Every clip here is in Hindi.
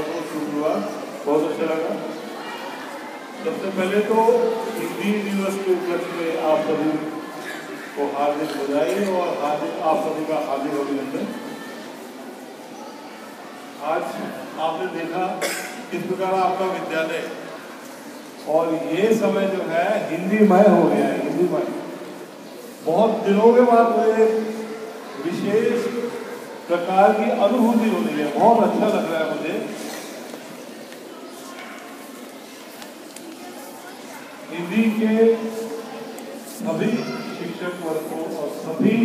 बहुत बहुत शुक्रवार, बहुत अच्छा लगा। सबसे पहले तो हिंदी दिवस के उपलक्ष्य में आप सभी को हार्दिक बधाई और आप सभी का हार्दिक अभिनंदन। आज आपने देखा किस प्रकार आपका विद्यालय और ये समय जो है हिंदीमय हो गया है। हिंदीमय बहुत दिनों के बाद मुझे विशेष प्रकार की अनुभूति हो रही है, बहुत अच्छा लग रहा है मुझे। हिंदी के सभी शिक्षक वर्ग को और सभी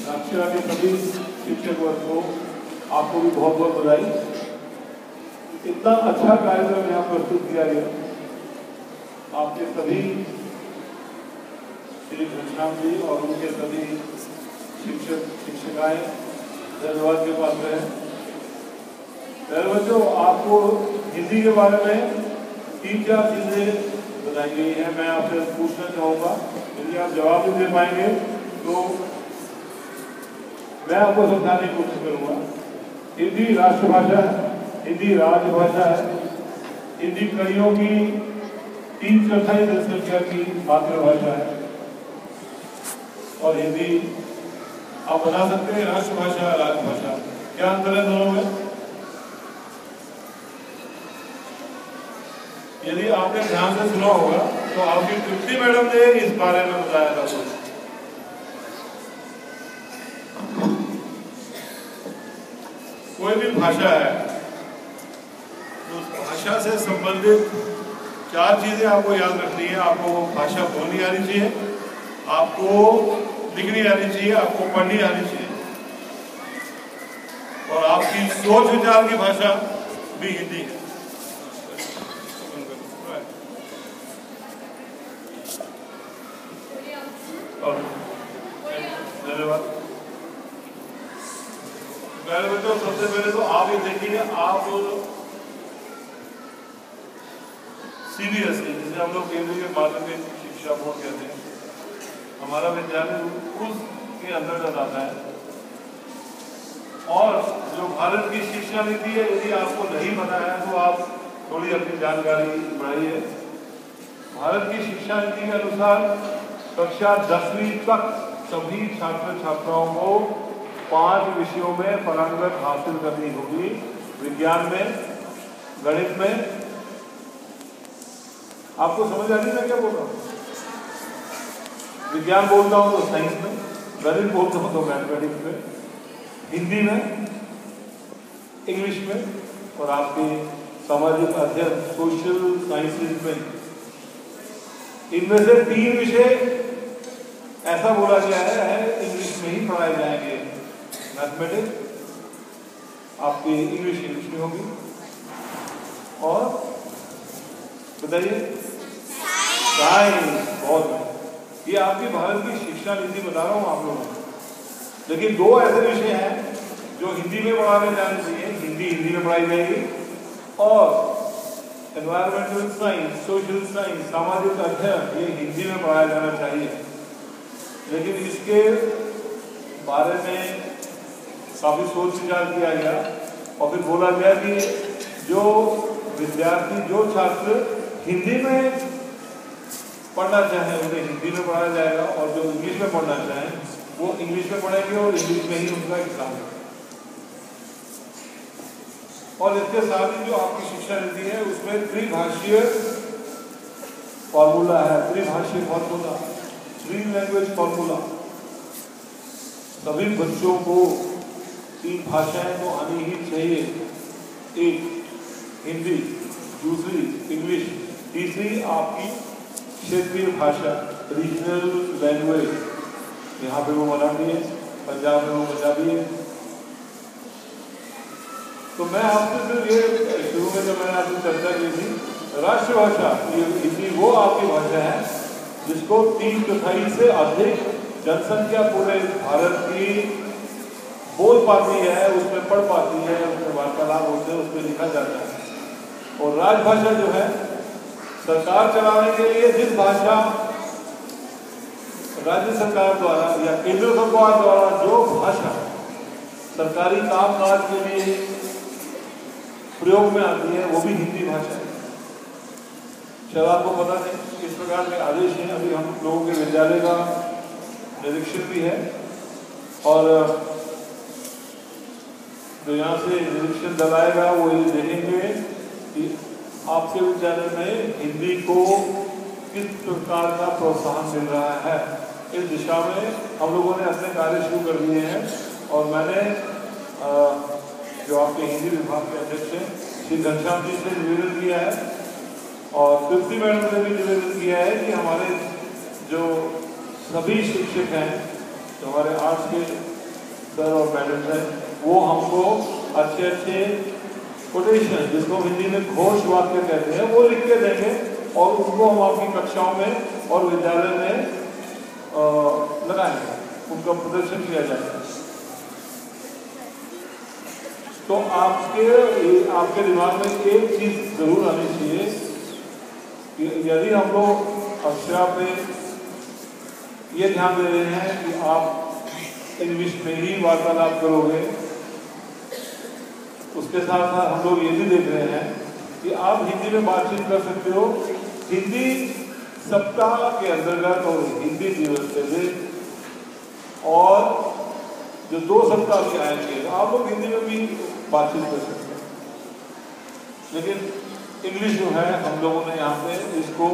अक्षरा के सभी शिक्षक वर्ग को आपको भी बहुत बहुत बधाई। इतना अच्छा कार्यक्रम यहाँ प्रस्तुत किया गया। आपके सभी श्री घनश्याम जी और उनके सभी शिक्षक शिक्षिकाएं धन्यवाद के पात्र हैं। बच्चों, आपको हिंदी के बारे में 3-4 चीजें बताई गई है। मैं आपसे पूछना चाहूँगा, यदि आप जवाब नहीं दे पाएंगे तो मैं आपको समझाने की कोशिश करूँगा। हिंदी राष्ट्रभाषा है, हिंदी राजभाषा है, हिंदी कड़ियों की 3/4 जनसंख्या की मातृभाषा है और हिंदी आप बता सकते हैं राष्ट्रभाषा राजभाषा। क्या अंतर है दोनों में? यदि आपने ध्यान से सुना होगा तो आपकी तृप्ति मैडम ने इस बारे में बताया था कुछ। कोई भी भाषा है, उस भाषा से संबंधित 4 चीजें आपको याद रखनी है। आपको वो भाषा बोलनी आनी चाहिए, आपको लिखनी आनी चाहिए, आपको पढ़नी आनी चाहिए और आपकी सोच विचार की भाषा भी हिंदी है। धन्यवाद। पहले बच्चों, सबसे पहले तो आप ये देखिए, आप सीबीएसई जिसे हम लोग केंद्रीय माध्यमिक शिक्षा बोर्ड कहते हैं, हमारा विद्यालय उसके अंतर्गत आता है। और जो भारत की शिक्षा नीति है, यदि आपको नहीं पता है तो आप थोड़ी अपनी जानकारी बढ़ाइए। भारत की शिक्षा नीति के अनुसार कक्षा 10वीं तक सभी छात्र छात्राओं को 5 विषयों में पारंगत हासिल करनी होगी। विज्ञान में, गणित में, आपको समझ आ रही है मैं क्या बोल रहा हूँ? विज्ञान बोलता हूँ तो साइंस में, गणित बोलता हूँ तो मैथमेटिक्स में, हिंदी में, इंग्लिश में और आपके सामाजिक अध्ययन सोशल साइंसेज में। इनमें से 3 विषय ऐसा बोला गया है इंग्लिश में ही पढ़ाए जाएंगे। मैथमेटिक्स आपकी इंग्लिश में होगी और बताइए साइंस। बहुत, ये आपकी भारत की शिक्षा नीति बता रहा हूँ आप लोगों को। लेकिन 2 ऐसे विषय हैं जो हिंदी में पढ़ाने जाने चाहिए, हिंदी में पढ़ाई जाएगी और एनवायरमेंटल साइंस, सोशल साइंस, सामाजिक अध्ययन ये हिंदी में पढ़ाया जाना चाहिए। लेकिन इसके बारे में काफी सोच विचार किया गया और फिर बोला गया कि जो विद्यार्थी, जो छात्र हिंदी में पढ़ना चाहें उन्हें हिंदी में पढ़ाया जाएगा और जो इंग्लिश में पढ़ना चाहें वो इंग्लिश में पढ़ेंगे और इंग्लिश में ही उनका एग्जाम है। और इसके साथ ही जो आपकी शिक्षा नीति है उसमें त्रिभाषीय फॉर्मूला है, त्रिभाषीय फॉर्मूला, 3 लैंग्वेज फॉर्मूला। सभी बच्चों को 3 भाषाएं तो आनी ही चाहिए। एक हिंदी, दूसरी इंग्लिश, तीसरी आपकी क्षेत्रीय भाषा, रीजनल लैंग्वेज। यहाँ पे वो मराठी है, पंजाब में वो पंजाबी है। तो मैं आपसे सिर्फ ये शुरू में जब मैंने आपसे चर्चा की थी, राष्ट्रभाषा ये हिंदी वो आपकी भाषा है जिसको 3/4 से अधिक जनसंख्या पूरे भारत की बोल पाती है, उसमें पढ़ पाती है, उसमें वार्तालाप होते हैं, उसमें लिखा जाता है। और राजभाषा जो है सरकार चलाने के लिए जिस भाषा राज्य सरकार द्वारा या केंद्र सरकार द्वारा जो भाषा सरकारी कामकाज के लिए प्रयोग में आती है वो भी हिंदी भाषा है। शायद आपको पता नहीं इस प्रकार के आदेश हैं। अभी हम लोगों के विद्यालय का निरीक्षण भी है और जो यहाँ से निरीक्षण दल आएगा वो ये देखेंगे कि आपके विद्यालय में हिंदी को किस प्रकार का प्रोत्साहन मिल रहा है। इस दिशा में हम लोगों ने अपने कार्य शुरू कर दिए हैं और मैंने जो आपके हिंदी विभाग के अध्यक्ष हैं श्री घनश्याम जी से निवेदन किया है और तृप्ति मैडम ने भी निवेदन किया है कि हमारे जो सभी शिक्षक हैं, जो हमारे आर्ट्स के सर और मैडम हैं, वो हमको अच्छे अच्छे कोटेशन, जिसको हिंदी में घोष वाक्य कहते हैं, वो लिख के देंगे और उनको हम आपकी कक्षाओं में और विद्यालय में लगाएंगे, उनका प्रदर्शन किया जाएगा। तो आपके दिमाग में एक चीज जरूर आनी चाहिए कि यदि हम लोग कक्षा पे ये ध्यान दे रहे हैं कि आप इंग्लिश में ही वार्तालाप करोगे, उसके साथ साथ हम लोग ये भी देख रहे हैं कि आप हिंदी में बातचीत कर सकते हो। हिंदी सप्ताह के अंतर्गत और हिंदी दिवस के दिन और जो 2 सप्ताह भी आएंगे आप लोग हिंदी में भी बातचीत कर सकते हैं। लेकिन इंग्लिश जो है हम लोगों ने यहाँ पे इसको